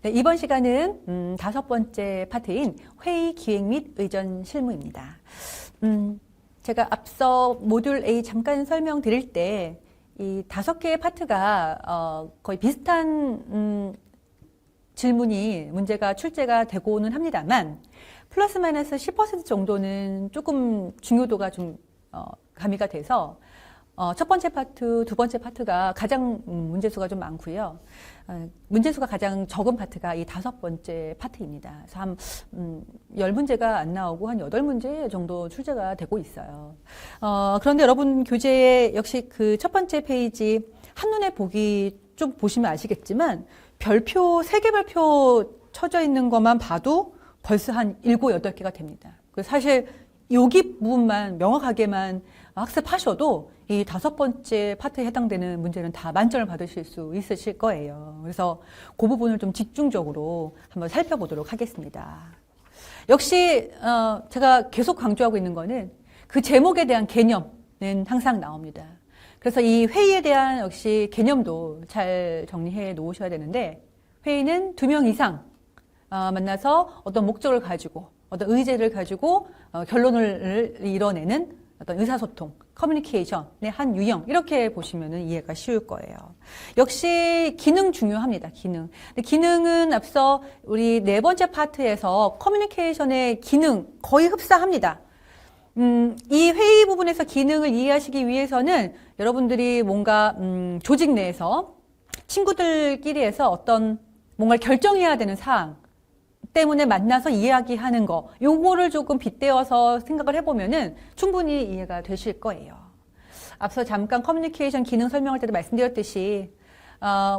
네, 이번 시간은 다섯 번째 파트인 회의 기획 및 의전 실무입니다. 제가 앞서 모듈 A 잠깐 설명드릴 때 이 5개의 파트가 거의 비슷한 질문이 문제가 출제가 되고는 합니다만 플러스 마이너스 10% 정도는 조금 중요도가 좀 가미가 돼서 첫 번째 파트, 두 번째 파트가 가장 문제수가 좀 많고요. 문제수가 가장 적은 파트가 이 5번째 파트입니다. 그래서 한 10문제가 안 나오고 한 8문제 정도 출제가 되고 있어요. 그런데 여러분 교재에 역시 그 첫 번째 페이지 한눈에 보기 좀 보시면 아시겠지만 별표, 3개 별표 쳐져 있는 것만 봐도 벌써 한 7, 8개가 됩니다. 사실 여기 부분만 명확하게만 학습하셔도 이 5번째 파트에 해당되는 문제는 다 만점을 받으실 수 있으실 거예요. 그래서 그 부분을 좀 집중적으로 한번 살펴보도록 하겠습니다. 역시 제가 계속 강조하고 있는 거는 그 제목에 대한 개념은 항상 나옵니다. 그래서 이 회의에 대한 역시 개념도 잘 정리해 놓으셔야 되는데 회의는 2명 이상 만나서 어떤 목적을 가지고 어떤 의제를 가지고 결론을 이뤄내는 어떤 의사소통, 커뮤니케이션의 한 유형 이렇게 보시면 이해가 쉬울 거예요. 역시 기능 중요합니다. 기능. 근데 기능은 앞서 우리 4번째 파트에서 커뮤니케이션의 기능 거의 흡사합니다. 이 회의 부분에서 기능을 이해하시기 위해서는 여러분들이 뭔가 조직 내에서 친구들끼리에서 어떤 뭔가를 결정해야 되는 사항 때문에 만나서 이야기하는 거, 요거를 조금 빗대어서 생각을 해보면은 충분히 이해가 되실 거예요. 앞서 잠깐 커뮤니케이션 기능 설명할 때도 말씀드렸듯이,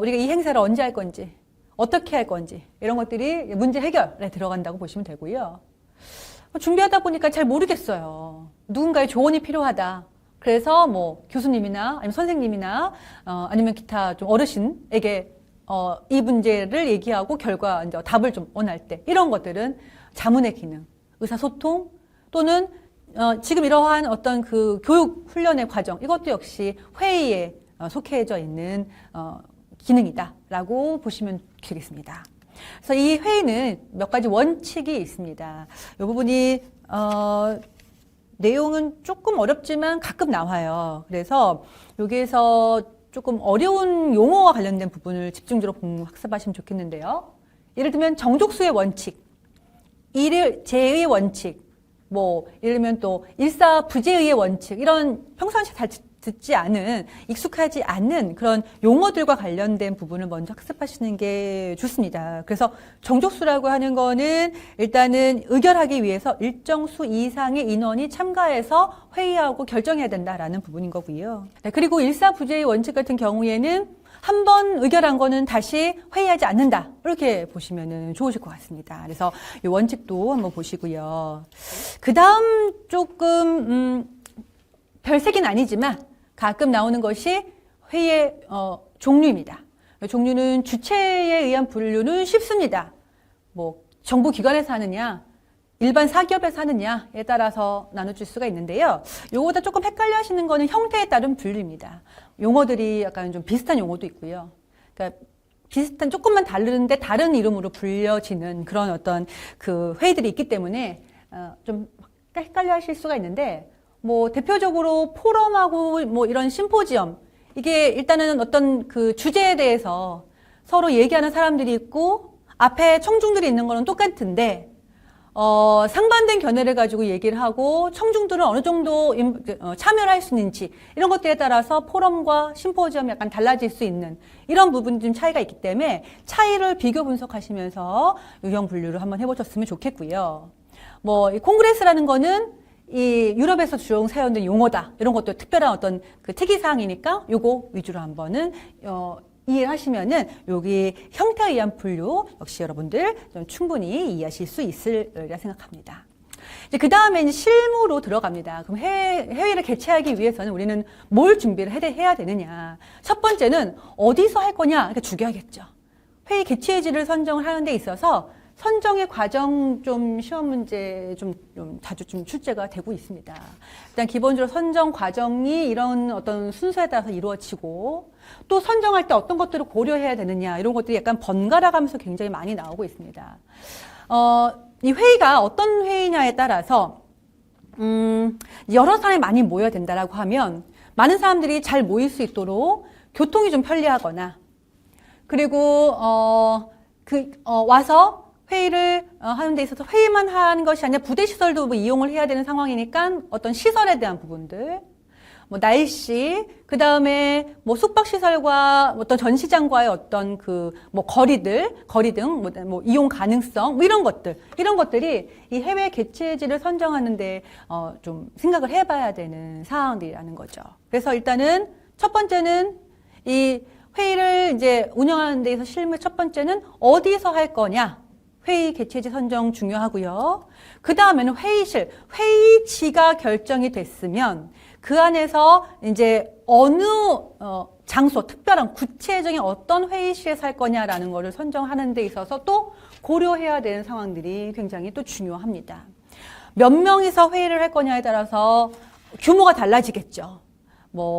우리가 이 행사를 언제 할 건지, 어떻게 할 건지, 이런 것들이 문제 해결에 들어간다고 보시면 되고요. 준비하다 보니까 잘 모르겠어요. 누군가의 조언이 필요하다. 그래서 뭐 교수님이나 아니면 선생님이나, 아니면 기타 좀 어르신에게 이 문제를 얘기하고 결과, 이제 답을 좀 원할 때, 이런 것들은 자문의 기능, 의사소통, 또는, 지금 이러한 어떤 그 교육 훈련의 과정, 이것도 역시 회의에 속해져 있는, 기능이다라고 보시면 되겠습니다. 그래서 이 회의는 몇 가지 원칙이 있습니다. 이 부분이, 내용은 조금 어렵지만 가끔 나와요. 그래서 여기에서 조금 어려운 용어와 관련된 부분을 집중적으로 학습하시면 좋겠는데요. 예를 들면 정족수의 원칙, 제의 원칙, 뭐 예를 들면 또 일사부재의 원칙, 이런 평상시에 잘 듣지 않은, 익숙하지 않는 그런 용어들과 관련된 부분을 먼저 학습하시는 게 좋습니다. 그래서 정족수라고 하는 거는 일단은 의결하기 위해서 일정 수 이상의 인원이 참가해서 회의하고 결정해야 된다라는 부분인 거고요. 네, 그리고 일사부재의 원칙 같은 경우에는 한 번 의결한 거는 다시 회의하지 않는다. 이렇게 보시면 좋으실 것 같습니다. 그래서 이 원칙도 한번 보시고요. 그 다음 조금 별색은 아니지만 가끔 나오는 것이 회의의 종류입니다. 종류는 주체에 의한 분류는 쉽습니다. 뭐 정부기관에서 하느냐, 일반 사기업에서 하느냐에 따라서 나눠줄 수가 있는데요. 요거보다 조금 헷갈려 하시는 거는 형태에 따른 분류입니다. 용어들이 약간 좀 비슷한 용어도 있고요. 그러니까 비슷한 조금만 다른데 다른 이름으로 불려지는 그런 어떤 그 회의들이 있기 때문에 좀 헷갈려 하실 수가 있는데, 뭐 대표적으로 포럼하고 뭐 이런 심포지엄, 이게 일단은 어떤 그 주제에 대해서 서로 얘기하는 사람들이 있고 앞에 청중들이 있는 거는 똑같은데 상반된 견해를 가지고 얘기를 하고 청중들은 어느 정도 참여를 할 수 있는지, 이런 것들에 따라서 포럼과 심포지엄이 약간 달라질 수 있는 이런 부분 좀 차이가 있기 때문에 차이를 비교 분석하시면서 유형 분류를 한번 해보셨으면 좋겠고요. 뭐 이 콩그레스라는 거는 이 유럽에서 주로 사용된 용어다, 이런 것도 특별한 어떤 그 특이사항이니까 요거 위주로 한번은 이해하시면은 여기 형태에 의한 분류 역시 여러분들 좀 충분히 이해하실 수 있으리라 생각합니다. 이제 그 다음에 이제 실무로 들어갑니다. 그럼 회의를 개최하기 위해서는 우리는 뭘 준비를 해야 되느냐? 첫 번째는 어디서 할 거냐? 이렇게 중요하겠죠. 회의 개최지를 선정을 하는 데 있어서 선정의 과정 좀 시험 문제 좀 자주 좀 출제가 되고 있습니다. 일단 기본적으로 선정 과정이 이런 어떤 순서에 따라서 이루어지고 또 선정할 때 어떤 것들을 고려해야 되느냐 이런 것들이 약간 번갈아 가면서 굉장히 많이 나오고 있습니다. 이 회의가 어떤 회의냐에 따라서 여러 사람이 많이 모여야 된다라고 하면 많은 사람들이 잘 모일 수 있도록 교통이 좀 편리하거나 그리고 와서 회의를 하는 데 있어서 회의만 하는 것이 아니라 부대 시설도 뭐 이용을 해야 되는 상황이니까 어떤 시설에 대한 부분들, 뭐 날씨, 그 다음에 뭐 숙박 시설과 어떤 전시장과의 어떤 뭐 거리 등 뭐 이용 가능성, 뭐 이런 것들이 이 해외 개최지를 선정하는데 좀 생각을 해봐야 되는 사항들이라는 거죠. 그래서 일단은 첫 번째는 이 회의를 이제 운영하는 데 있어서 실무 첫 번째는 어디서 할 거냐. 회의 개최지 선정 중요하고요. 그 다음에는 회의지가 결정이 됐으면 그 안에서 이제 어느 장소, 특별한 구체적인 어떤 회의실에서 할 거냐라는 거를 선정하는 데 있어서 또 고려해야 되는 상황들이 굉장히 또 중요합니다. 몇 명이서 회의를 할 거냐에 따라서 규모가 달라지겠죠.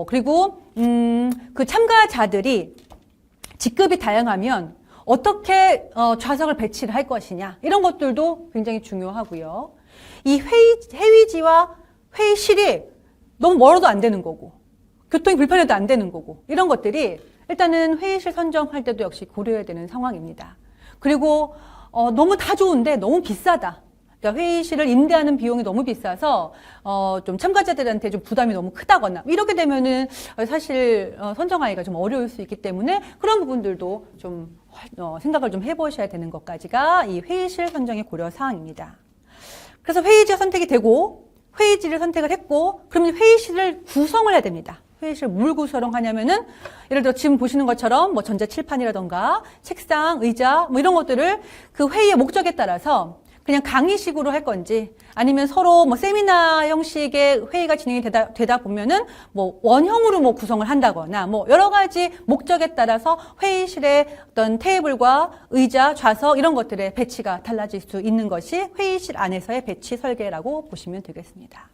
그리고 그 참가자들이 직급이 다양하면 어떻게 좌석을 배치를 할 것이냐 이런 것들도 굉장히 중요하고요. 이 회의지와 회의실이 너무 멀어도 안 되는 거고 교통이 불편해도 안 되는 거고 이런 것들이 일단은 회의실 선정할 때도 역시 고려해야 되는 상황입니다. 그리고 너무 다 좋은데 너무 비싸다. 그러니까 회의실을 임대하는 비용이 너무 비싸서 좀 참가자들한테 좀 부담이 너무 크다거나 이렇게 되면은 사실 선정하기가 좀 어려울 수 있기 때문에 그런 부분들도 좀 생각을 좀 해보셔야 되는 것까지가 이 회의실 선정의 고려 사항입니다. 그래서 회의지가 선택이 되고 회의지를 선택을 했고 그러면 회의실을 구성을 해야 됩니다. 회의실 뭘 구성하냐면은 예를 들어 지금 보시는 것처럼 뭐 전자칠판이라던가 책상, 의자 뭐 이런 것들을 그 회의의 목적에 따라서 그냥 강의식으로 할 건지 아니면 서로 뭐 세미나 형식의 회의가 진행이 되다 보면은 뭐 원형으로 뭐 구성을 한다거나 뭐 여러 가지 목적에 따라서 회의실의 어떤 테이블과 의자, 좌석 이런 것들의 배치가 달라질 수 있는 것이 회의실 안에서의 배치 설계라고 보시면 되겠습니다.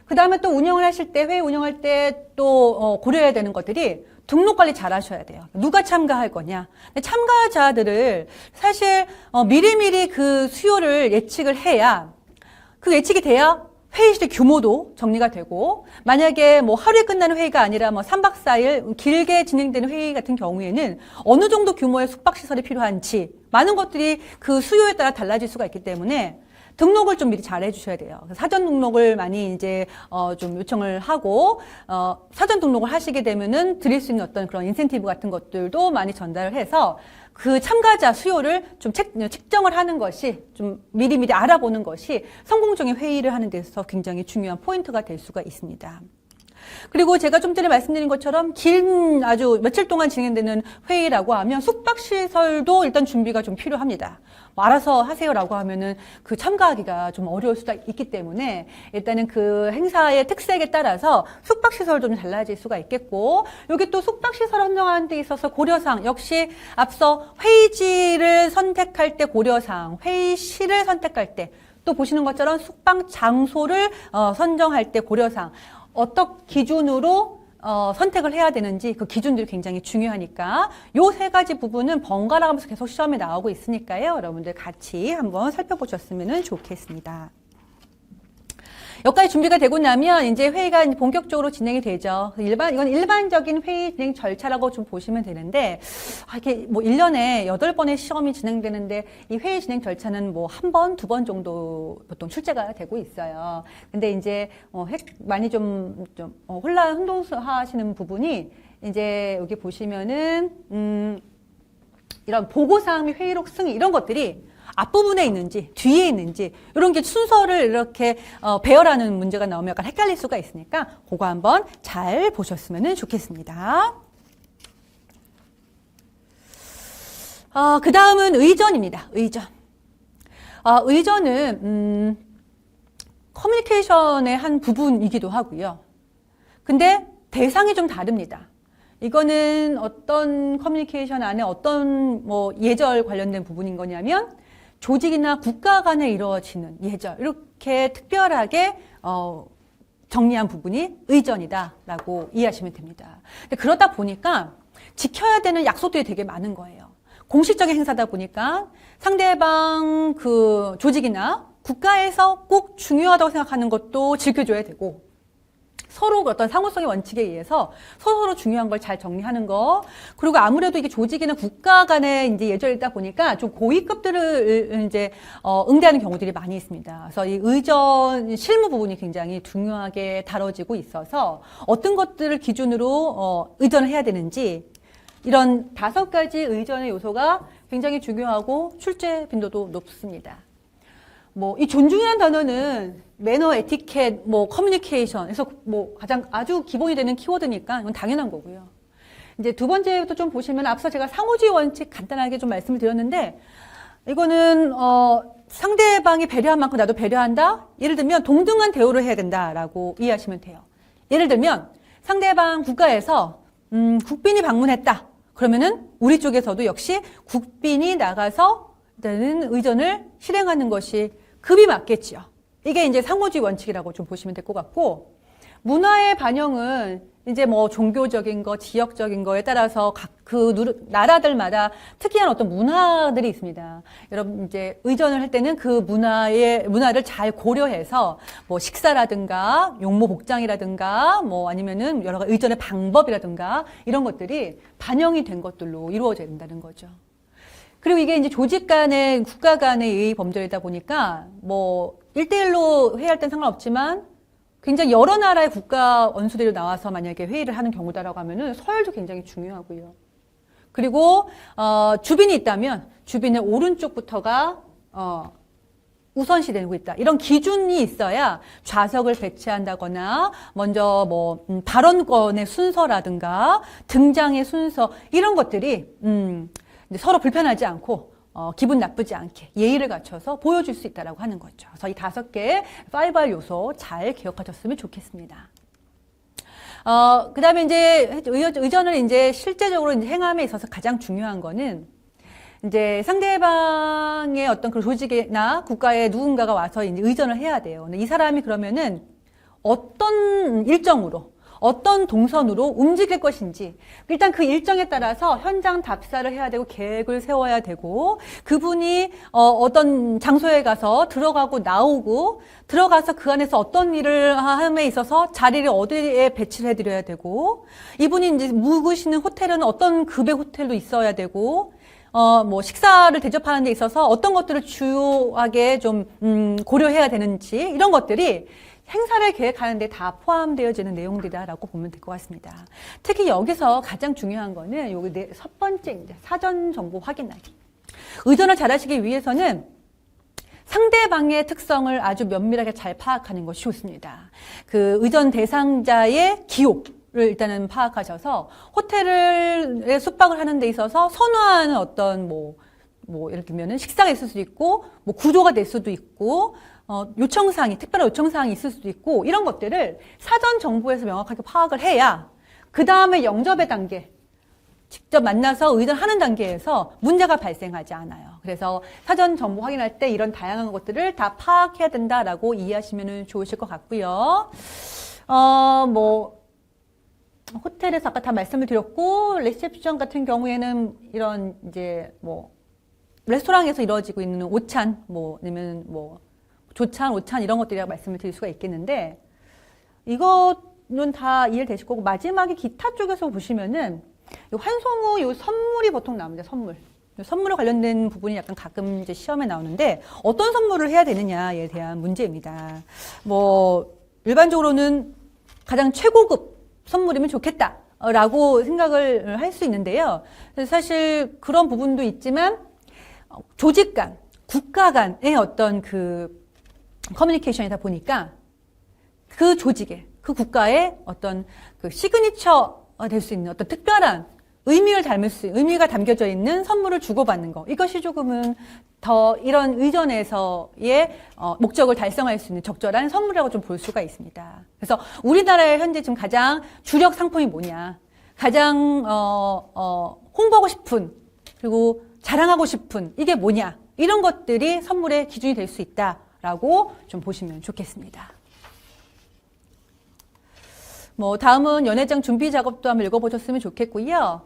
그 다음에 또 운영을 하실 때, 회의 운영할 때 또 고려해야 되는 것들이 등록 관리 잘 하셔야 돼요. 누가 참가할 거냐. 참가자들을 사실 미리미리 그 수요를 예측을 해야 그 예측이 돼야 회의실 규모도 정리가 되고 만약에 뭐 하루에 끝나는 회의가 아니라 뭐 3박 4일 길게 진행되는 회의 같은 경우에는 어느 정도 규모의 숙박시설이 필요한지 많은 것들이 그 수요에 따라 달라질 수가 있기 때문에 등록을 좀 미리 잘 해주셔야 돼요. 사전 등록을 많이 이제 좀 요청을 하고 사전 등록을 하시게 되면은 드릴 수 있는 어떤 그런 인센티브 같은 것들도 많이 전달을 해서 그 참가자 수요를 좀 측정을 하는 것이 좀 미리미리 알아보는 것이 성공적인 회의를 하는 데 있어서 굉장히 중요한 포인트가 될 수가 있습니다. 그리고 제가 좀 전에 말씀드린 것처럼 긴 아주 며칠 동안 진행되는 회의라고 하면 숙박시설도 일단 준비가 좀 필요합니다. 뭐 알아서 하세요라고 하면은 그 참가하기가 좀 어려울 수가 있기 때문에 일단은 그 행사의 특색에 따라서 숙박시설도 좀 달라질 수가 있겠고 여기 또 숙박시설 선정하는 데 있어서 고려사항 역시 앞서 회의지를 선택할 때 고려사항, 회의실을 선택할 때 또 보시는 것처럼 숙박 장소를 선정할 때 고려사항 어떤 기준으로 선택을 해야 되는지 그 기준들이 굉장히 중요하니까 요 세 가지 부분은 번갈아 가면서 계속 시험에 나오고 있으니까요. 여러분들 같이 한번 살펴보셨으면 좋겠습니다. 여기까지 준비가 되고 나면 이제 회의가 본격적으로 진행이 되죠. 이건 일반적인 회의 진행 절차라고 좀 보시면 되는데, 이렇게 뭐 1년에 8번의 시험이 진행되는데, 이 회의 진행 절차는 뭐 1번, 2번 정도 보통 출제가 되고 있어요. 근데 이제, 많이 혼동하시는 부분이, 이제 여기 보시면은, 이런 보고사항 및 회의록 승인, 이런 것들이 앞부분에 있는지 뒤에 있는지 이런 게 순서를 이렇게 배열하는 문제가 나오면 약간 헷갈릴 수가 있으니까 그거 한번 잘 보셨으면 좋겠습니다. 그 다음은 의전입니다. 의전. 의전은 커뮤니케이션의 한 부분이기도 하고요. 근데 대상이 좀 다릅니다. 이거는 어떤 커뮤니케이션 안에 어떤 뭐 예절 관련된 부분인 거냐면 조직이나 국가 간에 이루어지는 예절, 이렇게 특별하게 정리한 부분이 의전이다라고 이해하시면 됩니다. 근데 그러다 보니까 지켜야 되는 약속들이 되게 많은 거예요. 공식적인 행사다 보니까 상대방 그 조직이나 국가에서 꼭 중요하다고 생각하는 것도 지켜줘야 되고, 서로 어떤 상호성의 원칙에 의해서 서로 중요한 걸 잘 정리하는 거, 그리고 아무래도 이게 조직이나 국가 간의 이제 예절이다 보니까 좀 고위급들을 이제 응대하는 경우들이 많이 있습니다. 그래서 이 의전 실무 부분이 굉장히 중요하게 다뤄지고 있어서 어떤 것들을 기준으로 의전을 해야 되는지, 이런 5가지 의전의 요소가 굉장히 중요하고 출제 빈도도 높습니다. 뭐, 이 존중이라는 단어는 매너, 에티켓, 뭐, 커뮤니케이션에서 뭐, 가장 아주 기본이 되는 키워드니까 이건 당연한 거고요. 이제 두 번째부터 좀 보시면 앞서 제가 상호주의 원칙 간단하게 좀 말씀을 드렸는데, 이거는, 상대방이 배려한 만큼 나도 배려한다? 예를 들면, 동등한 대우를 해야 된다라고 이해하시면 돼요. 예를 들면, 상대방 국가에서, 국빈이 방문했다. 그러면은, 우리 쪽에서도 역시 국빈이 나가서 일단은 의전을 실행하는 것이 급이 맞겠지요. 이게 이제 상호주의 원칙이라고 좀 보시면 될 것 같고, 문화의 반영은 이제 뭐 종교적인 거, 지역적인 거에 따라서 각 그 나라들마다 특이한 어떤 문화들이 있습니다. 여러분 이제 의전을 할 때는 그 문화를 잘 고려해서 뭐 식사라든가 용모 복장이라든가 뭐 아니면은 여러 가지 의전의 방법이라든가 이런 것들이 반영이 된 것들로 이루어져야 된다는 거죠. 그리고 이게 이제 조직 간의, 국가 간의 예의 범절이다 보니까, 뭐, 1대1로 회의할 땐 상관없지만, 굉장히 여러 나라의 국가 원수들이 나와서 만약에 회의를 하는 경우다라고 하면은 서열도 굉장히 중요하고요. 그리고, 주빈이 있다면, 주빈의 오른쪽부터가, 우선시 되고 있다. 이런 기준이 있어야 좌석을 배치한다거나, 먼저 뭐, 발언권의 순서라든가, 등장의 순서, 이런 것들이, 서로 불편하지 않고 기분 나쁘지 않게 예의를 갖춰서 보여줄 수 있다라고 하는 거죠. 그래서 이 5개의 5R 요소 잘 기억하셨으면 좋겠습니다. 그 다음에 이제 의전을 이제 실제적으로 이제 행함에 있어서 가장 중요한 거는 이제 상대방의 어떤 그 조직이나 국가에 누군가가 와서 이제 의전을 해야 돼요. 근데 이 사람이 그러면은 어떤 일정으로 어떤 동선으로 움직일 것인지 일단 그 일정에 따라서 현장 답사를 해야 되고 계획을 세워야 되고 그분이 어떤 장소에 가서 들어가고 나오고 들어가서 그 안에서 어떤 일을 함에 있어서 자리를 어디에 배치를 해드려야 되고 이분이 이제 묵으시는 호텔은 어떤 급의 호텔로 있어야 되고 뭐 식사를 대접하는 데 있어서 어떤 것들을 주요하게 좀 고려해야 되는지 이런 것들이 행사를 계획하는데 다 포함되어지는 내용들이다라고 보면 될 것 같습니다. 특히 여기서 가장 중요한 거는 여기 첫 번째입니다. 사전 정보 확인하기. 의전을 잘하시기 위해서는 상대방의 특성을 아주 면밀하게 잘 파악하는 것이 좋습니다. 그 의전 대상자의 기호를 일단은 파악하셔서 호텔에 숙박을 하는 데 있어서 선호하는 어떤 예를 들면은 식사가 있을 수도 있고, 뭐 구조가 될 수도 있고, 요청사항이, 특별한 요청사항이 있을 수도 있고, 이런 것들을 사전 정보에서 명확하게 파악을 해야, 그 다음에 영접의 단계, 직접 만나서 의전하는 단계에서 문제가 발생하지 않아요. 그래서 사전 정보 확인할 때 이런 다양한 것들을 다 파악해야 된다라고 이해하시면 좋으실 것 같고요. 호텔에서 아까 다 말씀을 드렸고, 레셉션 같은 경우에는 이런 이제 레스토랑에서 이루어지고 있는 오찬, 아니면 조찬, 오찬 이런 것들이라고 말씀을 드릴 수가 있겠는데 이거는 다 이해되실 거고 마지막에 기타 쪽에서 보시면은 환송 후 선물이 보통 나옵니다. 선물에 관련된 부분이 약간 가끔 이제 시험에 나오는데 어떤 선물을 해야 되느냐에 대한 문제입니다. 일반적으로는 가장 최고급 선물이면 좋겠다라고 생각을 할 수 있는데요. 사실 그런 부분도 있지만 조직 간, 국가 간의 어떤 그 커뮤니케이션이다 보니까 그 조직의, 그 국가의 어떤 그 시그니처가 될 수 있는 어떤 특별한 의미가 담겨져 있는 선물을 주고받는 거. 이것이 조금은 더 이런 의전에서의 목적을 달성할 수 있는 적절한 선물이라고 좀 볼 수가 있습니다. 그래서 우리나라의 현재 지금 가장 주력 상품이 뭐냐. 가장, 홍보하고 싶은, 그리고 자랑하고 싶은 이게 뭐냐. 이런 것들이 선물의 기준이 될 수 있다라고 좀 보시면 좋겠습니다. 다음은 연회장 준비 작업도 한번 읽어보셨으면 좋겠고요.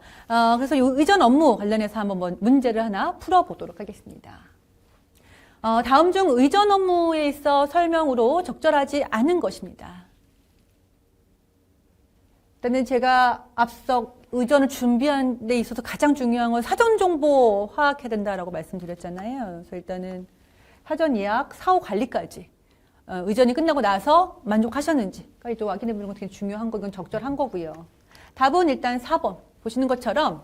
그래서 이 의전 업무 관련해서 한번 문제를 하나 풀어보도록 하겠습니다. 다음 중 의전 업무에 있어 설명으로 적절하지 않은 것입니다. 일단은 제가 앞서 의전을 준비하는 데 있어서 가장 중요한 건 사전 정보 파악해야 된다라고 말씀드렸잖아요. 그래서 일단은 사전 예약, 사후 관리까지. 의전이 끝나고 나서 만족하셨는지까지 또 확인해 보는 건 되게 중요한 거, 이건 적절한 거고요. 답은 일단 4번. 보시는 것처럼,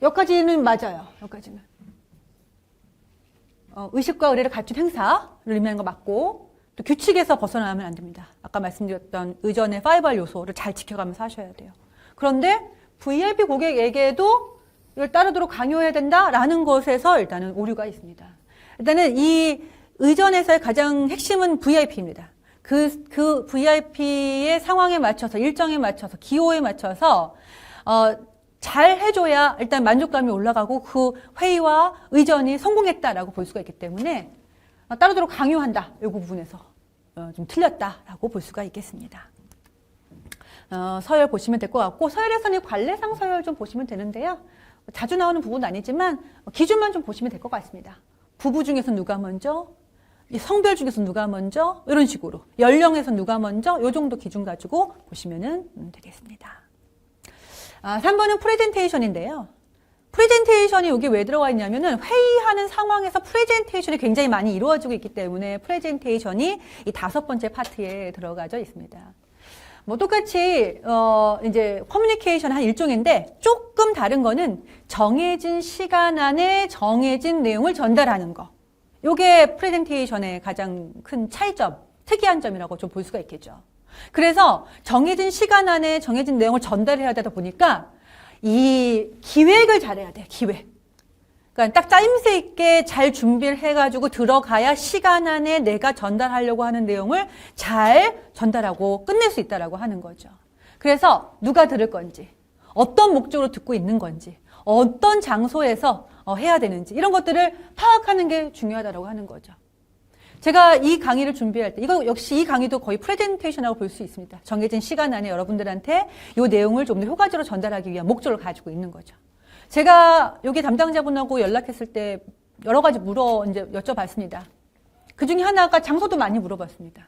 여기까지는 맞아요. 여기까지는. 의식과 의례를 갖춘 행사를 의미하는 거 맞고, 또 규칙에서 벗어나면 안 됩니다. 아까 말씀드렸던 의전의 5R 요소를 잘 지켜가면서 하셔야 돼요. 그런데 VIP 고객에게도 이걸 따르도록 강요해야 된다라는 것에서 일단은 오류가 있습니다. 일단은 이 의전에서의 가장 핵심은 VIP입니다. 그 VIP의 상황에 맞춰서, 일정에 맞춰서, 기호에 맞춰서, 잘 해줘야 일단 만족감이 올라가고 그 회의와 의전이 성공했다라고 볼 수가 있기 때문에 따르도록 강요한다. 이 부분에서 좀 틀렸다라고 볼 수가 있겠습니다. 서열 보시면 될 것 같고, 서열에서는 관례상 서열 좀 보시면 되는데요. 자주 나오는 부분은 아니지만 기준만 좀 보시면 될 것 같습니다. 부부 중에서 누가 먼저, 성별 중에서 누가 먼저, 이런 식으로 연령에서 누가 먼저, 이 정도 기준 가지고 보시면 되겠습니다. 3번은 프레젠테이션인데요. 프레젠테이션이 여기 왜 들어가 있냐면은 회의하는 상황에서 프레젠테이션이 굉장히 많이 이루어지고 있기 때문에 프레젠테이션이 이 5번째 파트에 들어가져 있습니다. 똑같이 이제 커뮤니케이션 한 일종인데 조금 다른 거는 정해진 시간 안에 정해진 내용을 전달하는 거. 요게 프레젠테이션의 가장 큰 차이점, 특이한 점이라고 좀 볼 수가 있겠죠. 그래서 정해진 시간 안에 정해진 내용을 전달해야 되다 보니까 이 기획을 잘해야 돼요. 기획. 그러니까 딱 짜임새 있게 잘 준비를 해가지고 들어가야 시간 안에 내가 전달하려고 하는 내용을 잘 전달하고 끝낼 수 있다라고 하는 거죠. 그래서 누가 들을 건지, 어떤 목적으로 듣고 있는 건지, 어떤 장소에서 해야 되는지 이런 것들을 파악하는 게 중요하다고 하는 거죠. 제가 이 강의를 준비할 때, 이거 역시 이 강의도 거의 프레젠테이션이라고 볼 수 있습니다. 정해진 시간 안에 여러분들한테 이 내용을 좀 더 효과적으로 전달하기 위한 목적을 가지고 있는 거죠. 제가 여기 담당자분하고 연락했을 때 여러 가지 이제 여쭤봤습니다. 그 중에 하나가 장소도 많이 물어봤습니다.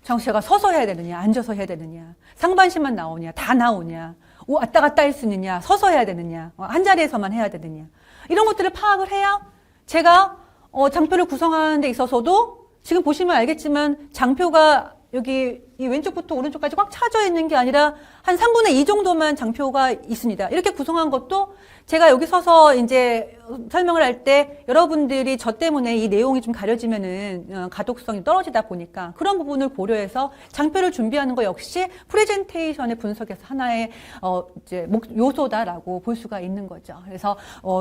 제가 서서 해야 되느냐, 앉아서 해야 되느냐, 상반신만 나오냐, 다 나오냐, 왔다 갔다 할 수 있느냐, 서서 해야 되느냐, 한 자리에서만 해야 되느냐. 이런 것들을 파악을 해야 제가 장표를 구성하는 데 있어서도 지금 보시면 알겠지만 장표가 여기 이 왼쪽부터 오른쪽까지 꽉 차져 있는 게 아니라 한 3분의 2 정도만 장표가 있습니다. 이렇게 구성한 것도 제가 여기 서서 이제 설명을 할 때 여러분들이 저 때문에 이 내용이 좀 가려지면은 가독성이 떨어지다 보니까 그런 부분을 고려해서 장표를 준비하는 거 역시 프레젠테이션의 분석에서 하나의 이제 요소다라고 볼 수가 있는 거죠. 그래서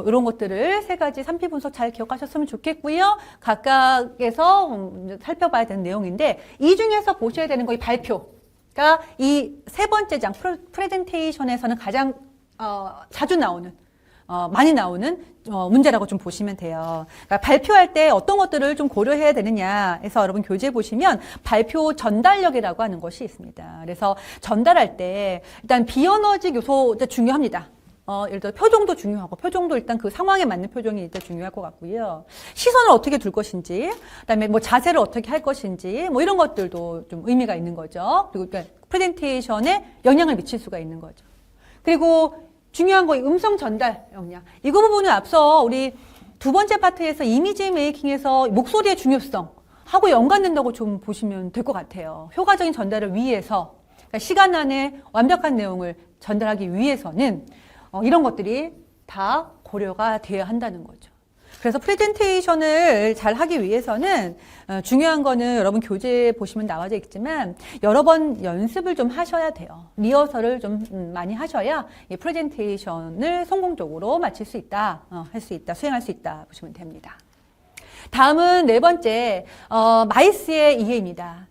이런 것들을 3가지 3P 분석 잘 기억하셨으면 좋겠고요. 각각에서 살펴봐야 되는 내용인데 이 중에서 보셔야 되는 거 이 발표가 이 3번째 장 프레젠테이션에서는 가장 자주 나오는 많이 나오는 문제라고 좀 보시면 돼요. 그러니까 발표할 때 어떤 것들을 좀 고려해야 되느냐 해서 여러분 교재 보시면 발표 전달력이라고 하는 것이 있습니다. 그래서 전달할 때 일단 비언어직 요소 중요합니다. 예를 들어 표정도 중요하고 표정도 일단 그 상황에 맞는 표정이 일단 중요할 것 같고요. 시선을 어떻게 둘 것인지, 그다음에 자세를 어떻게 할 것인지 이런 것들도 좀 의미가 있는 거죠. 그리고 그러니까 프레젠테이션에 영향을 미칠 수가 있는 거죠. 그리고 중요한 거 음성 전달 역량. 이거 부분은 앞서 우리 2번째 파트에서 이미지 메이킹에서 목소리의 중요성 하고 연관된다고 좀 보시면 될 것 같아요. 효과적인 전달을 위해서 그러니까 시간 안에 완벽한 내용을 전달하기 위해서는 이런 것들이 다 고려가 되어야 한다는 거죠. 그래서 프레젠테이션을 잘 하기 위해서는 중요한 거는 여러분 교재 보시면 나와져 있지만 여러 번 연습을 좀 하셔야 돼요. 리허설을 좀 많이 하셔야 이 프레젠테이션을 성공적으로 마칠 수 있다, 할 수 있다, 수행할 수 있다 보시면 됩니다. 다음은 4번째 마이스의 이해입니다.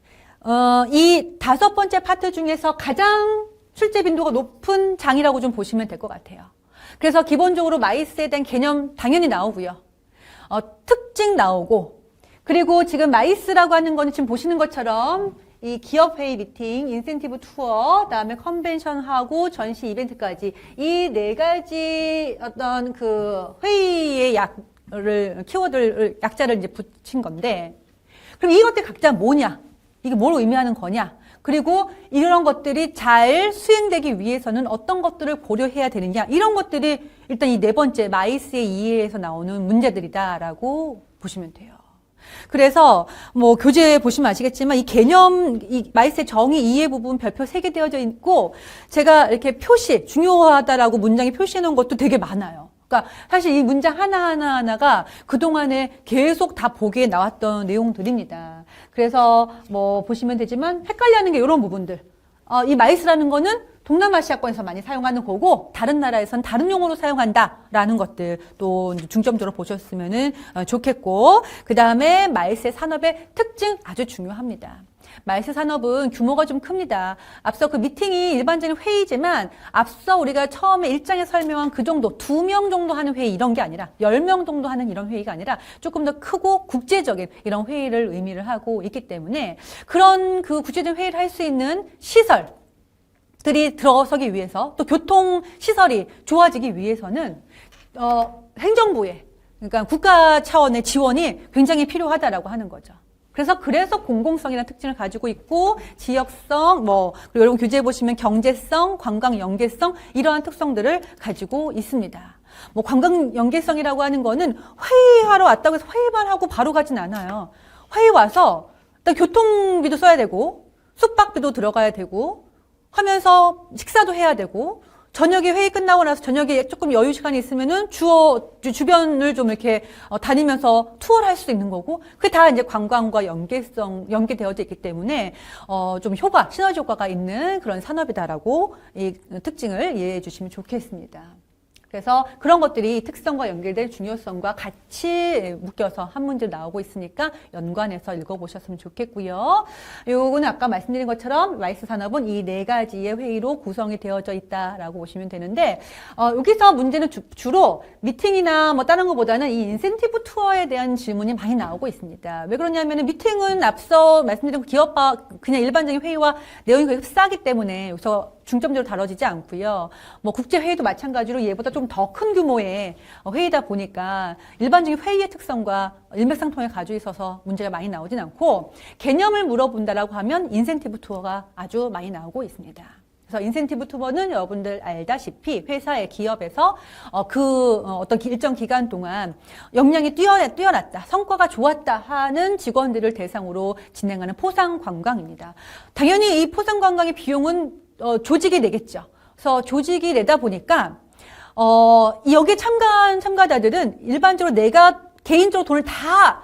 이 5번째 파트 중에서 가장 출제 빈도가 높은 장이라고 좀 보시면 될 것 같아요. 그래서 기본적으로 마이스에 대한 개념 당연히 나오고요. 특징 나오고, 그리고 지금 마이스라고 하는 거는 지금 보시는 것처럼 이 기업 회의 미팅, 인센티브 투어, 그다음에 컨벤션하고 전시 이벤트까지 이 네 가지 어떤 그 회의의 키워드를 약자를 이제 붙인 건데, 그럼 이것들 각자 뭐냐? 이게 뭘 의미하는 거냐? 그리고 이런 것들이 잘 수행되기 위해서는 어떤 것들을 고려해야 되느냐? 이런 것들이 일단 이 네 번째 마이스의 이해에서 나오는 문제들이다라고 보시면 돼요. 그래서 뭐 교재 보시면 아시겠지만 이 개념, 이 마이스의 정의 이해 부분 별표 3개 되어져 있고, 제가 이렇게 표시, 중요하다라고 문장에 표시해 놓은 것도 되게 많아요. 그러니까 사실 이 문장 하나하나가 그동안에 계속 다 보기에 나왔던 내용들입니다. 그래서 뭐 보시면 되지만 헷갈려하는 게 이런 부분들. 이 마이스라는 거는 동남아시아권에서 많이 사용하는 거고 다른 나라에서는 다른 용어로 사용한다라는 것들 또 중점적으로 보셨으면 좋겠고, 그 다음에 마이스의 산업의 특징 아주 중요합니다. 마이스 산업은 규모가 좀 큽니다. 앞서 그 미팅이 일반적인 회의지만 앞서 우리가 처음에 1장에 설명한 그 정도 2명 정도 하는 회의 이런 게 아니라 10명 정도 하는 이런 회의가 아니라 조금 더 크고 국제적인 이런 회의를 의미를 하고 있기 때문에 그런 그 국제적인 회의를 할 수 있는 시설들이 들어서기 위해서 또 교통시설이 좋아지기 위해서는 행정부의 그러니까 국가 차원의 지원이 굉장히 필요하다라고 하는 거죠. 그래서 공공성이라는 특징을 가지고 있고 지역성, 그리고 여러분 교재에 보시면 경제성, 관광 연계성 이러한 특성들을 가지고 있습니다. 관광 연계성이라고 하는 거는 회의하러 왔다고 해서 회의만 하고 바로 가진 않아요. 회의 와서 일단 교통비도 써야 되고 숙박비도 들어가야 되고 하면서 식사도 해야 되고 저녁에 회의 끝나고 나서 저녁에 조금 여유 시간이 있으면은 주변을 좀 이렇게 다니면서 투어를 할 수 있는 거고, 그게 다 이제 관광과 연계되어져 있기 때문에, 좀 시너지 효과가 있는 그런 산업이다라고 이 특징을 이해해 주시면 좋겠습니다. 그래서 그런 것들이 특성과 연결된 중요성과 같이 묶여서 한 문제로 나오고 있으니까 연관해서 읽어보셨으면 좋겠고요. 요거는 아까 말씀드린 것처럼 마이스 산업은 이 네 가지의 회의로 구성이 되어져 있다라고 보시면 되는데, 여기서 문제는 주로 미팅이나 다른 것보다는 이 인센티브 투어에 대한 질문이 많이 나오고 있습니다. 왜 그러냐면은 미팅은 앞서 말씀드린 기업과 그냥 일반적인 회의와 내용이 거의 흡사하기 때문에 여기서 중점적으로 다뤄지지 않고요. 국제회의도 마찬가지로 얘보다 좀 더 큰 규모의 회의다 보니까 일반적인 회의의 특성과 일맥상통을 가지고 있어서 문제가 많이 나오진 않고, 개념을 물어본다라고 하면 인센티브 투어가 아주 많이 나오고 있습니다. 그래서 인센티브 투어는 여러분들 알다시피 회사의 기업에서 어떤 일정 기간 동안 역량이 뛰어났다, 성과가 좋았다 하는 직원들을 대상으로 진행하는 포상 관광입니다. 당연히 이 포상 관광의 비용은 조직이 내겠죠. 그래서 조직이 내다 보니까 여기에 참가한 참가자들은 일반적으로 내가 개인적으로 돈을 다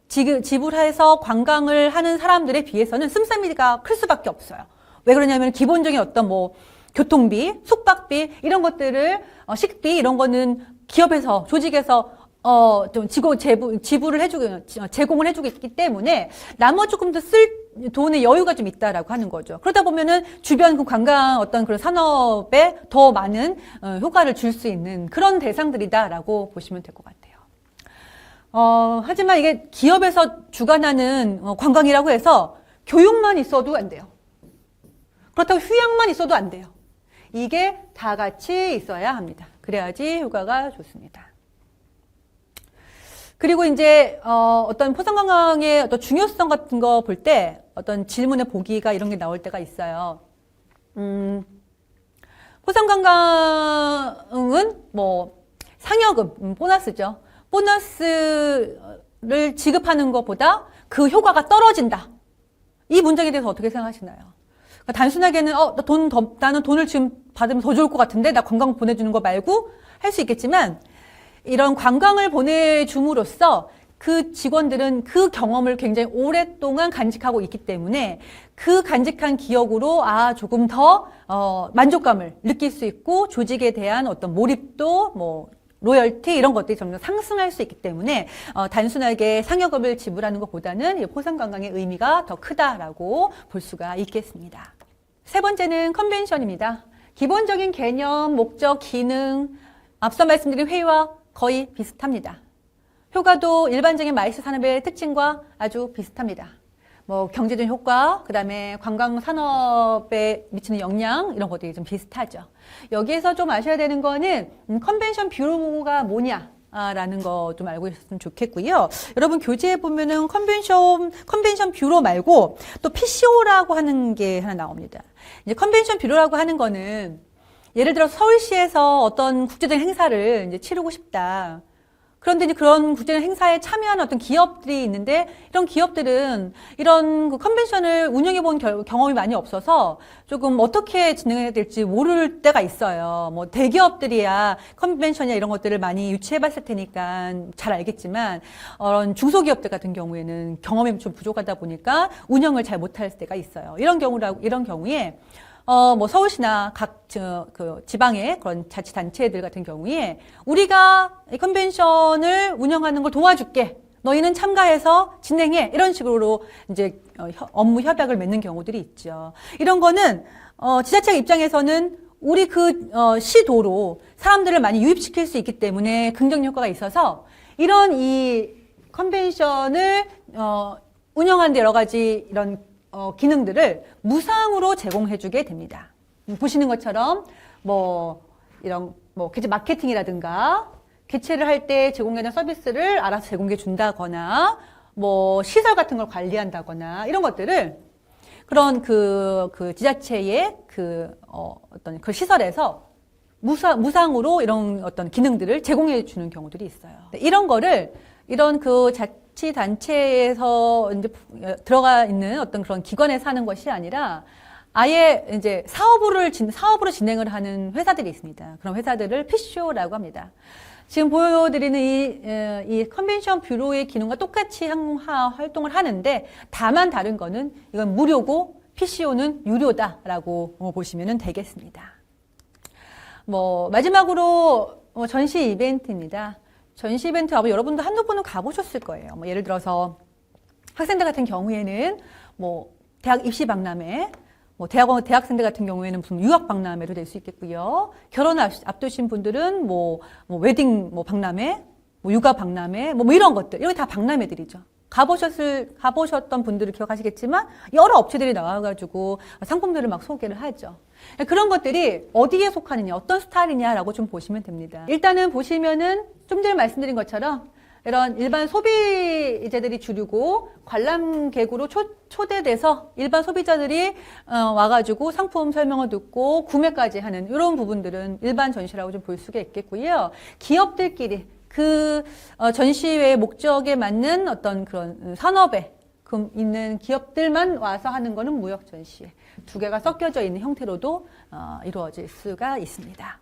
지불해서 관광을 하는 사람들에 비해서는 씀씀이가 클 수밖에 없어요. 왜 그러냐면 기본적인 어떤 교통비, 숙박비 이런 것들을 식비 이런 거는 기업에서 조직에서 좀 지불을 제공을 해주고 있기 때문에 나머지 조금 더 쓸 돈의 여유가 좀 있다라고 하는 거죠. 그러다 보면은 주변 그 관광 어떤 그런 산업에 더 많은 효과를 줄 수 있는 그런 대상들이다라고 보시면 될 것 같아요. 하지만 이게 기업에서 주관하는 관광이라고 해서 교육만 있어도 안 돼요. 그렇다고 휴양만 있어도 안 돼요. 이게 다 같이 있어야 합니다. 그래야지 효과가 좋습니다. 그리고 이제 어떤 포상관광의 어떤 중요성 같은 거 볼 때 어떤 질문의 보기가 이런 게 나올 때가 있어요. 포상관광은 상여금, 보너스죠. 보너스를 지급하는 것보다 그 효과가 떨어진다. 이 문장에 대해서 어떻게 생각하시나요? 그러니까 단순하게는 나는 돈을 지금 받으면 더 좋을 것 같은데 나 관광 보내주는 거 말고 할 수 있겠지만, 이런 관광을 보내줌으로써 그 직원들은 그 경험을 굉장히 오랫동안 간직하고 있기 때문에 그 간직한 기억으로 조금 더 만족감을 느낄 수 있고 조직에 대한 어떤 몰입도 로열티 이런 것들이 점점 상승할 수 있기 때문에 단순하게 상여금을 지불하는 것보다는 포상관광의 의미가 더 크다라고 볼 수가 있겠습니다. 세 번째는 컨벤션입니다. 기본적인 개념, 목적, 기능, 앞서 말씀드린 회의와 거의 비슷합니다. 효과도 일반적인 마이스 산업의 특징과 아주 비슷합니다. 뭐 경제적 효과, 그 다음에 관광 산업에 미치는 영향 이런 것들이 좀 비슷하죠. 여기에서 좀 아셔야 되는 거는 컨벤션 뷰로가 뭐냐 라는 거 좀 알고 있었으면 좋겠고요. 여러분 교재에 보면은 컨벤션 뷰로 말고 또 PCO라고 하는 게 하나 나옵니다. 이제 컨벤션 뷰로라고 하는 거는 예를 들어 서울시에서 어떤 국제적인 행사를 이제 치르고 싶다. 그런데 이제 그런 국제적 행사에 참여하는 어떤 기업들이 있는데 이런 기업들은 이런 그 컨벤션을 운영해 본 경험이 많이 없어서 조금 어떻게 진행해야 될지 모를 때가 있어요. 뭐 대기업들이야 컨벤션이나 이런 것들을 많이 유치해 봤을 테니까 잘 알겠지만 중소기업들 같은 경우에는 경험이 좀 부족하다 보니까 운영을 잘 못할 때가 있어요. 이런 경우에 뭐 서울시나 각 지방의 그런 자치단체들 같은 경우에 우리가 이 컨벤션을 운영하는 걸 도와줄게. 너희는 참가해서 진행해. 이런 식으로 이제 업무 협약을 맺는 경우들이 있죠. 이런 거는 지자체 입장에서는 우리 시도로 사람들을 많이 유입시킬 수 있기 때문에 긍정 효과가 있어서 이런 이 컨벤션을 운영하는 데 여러 가지 이런 기능들을 무상으로 제공해주게 됩니다. 보시는 것처럼 이런 개체 마케팅이라든가 개최를 할 때 제공하는 서비스를 알아서 제공해 준다거나 시설 같은 걸 관리한다거나 이런 것들을 그런 그 지자체의 어떤 그 시설에서 무상으로 이런 어떤 기능들을 제공해 주는 경우들이 있어요. 이런 거를 이런 그 자치단체에서 이제 들어가 있는 어떤 그런 기관에서 하는 것이 아니라 아예 이제 사업으로 진행을 하는 회사들이 있습니다. 그런 회사들을 PCO라고 합니다. 지금 보여드리는 이 컨벤션 뷰로의 기능과 똑같이 활동을 하는데 다만 다른 거는 이건 무료고 PCO는 유료다라고 보시면 되겠습니다. 마지막으로 전시 이벤트입니다. 전시 이벤트 아마 여러분도 한두 번은 가보셨을 거예요. 예를 들어서 학생들 같은 경우에는 대학 입시 박람회, 대학생들 같은 경우에는 무슨 유학 박람회도 될 수 있겠고요. 결혼을 앞두신 분들은 웨딩 박람회, 육아 박람회, 이런 것들. 이런 게 다 박람회들이죠. 가보셨던 분들은 기억하시겠지만 여러 업체들이 나와가지고 상품들을 막 소개를 하죠. 그런 것들이 어디에 속하느냐, 어떤 스타일이냐라고 좀 보시면 됩니다. 일단은 보시면은 좀 전에 말씀드린 것처럼 이런 일반 소비자들이 주류고 관람객으로 초대돼서 일반 소비자들이 와가지고 상품 설명을 듣고 구매까지 하는 이런 부분들은 일반 전시라고 좀 볼 수가 있겠고요. 기업들끼리 전시회의 목적에 맞는 어떤 그런 산업에 있는 기업들만 와서 하는 거는 무역 전시회. 두 개가 섞여져 있는 형태로도 이루어질 수가 있습니다.